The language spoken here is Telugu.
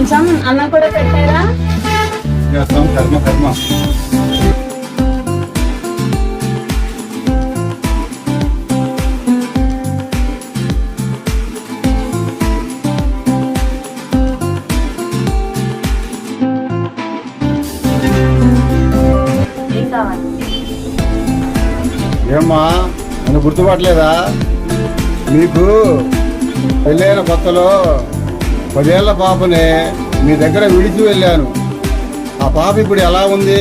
కొంచెం అన్నం కూడా పెట్టారా? కర్మ కర్మ. ఏం కావాలి? ఏమ్మా నన్ను గుర్తుపట్టలేదా? మీకు పెళ్ళైన కొత్తలో 10 ఏళ్ల పాపనే మీ దగ్గర విడిచి వెళ్ళాను. ఆ పాప ఇప్పుడు ఎలా ఉంది?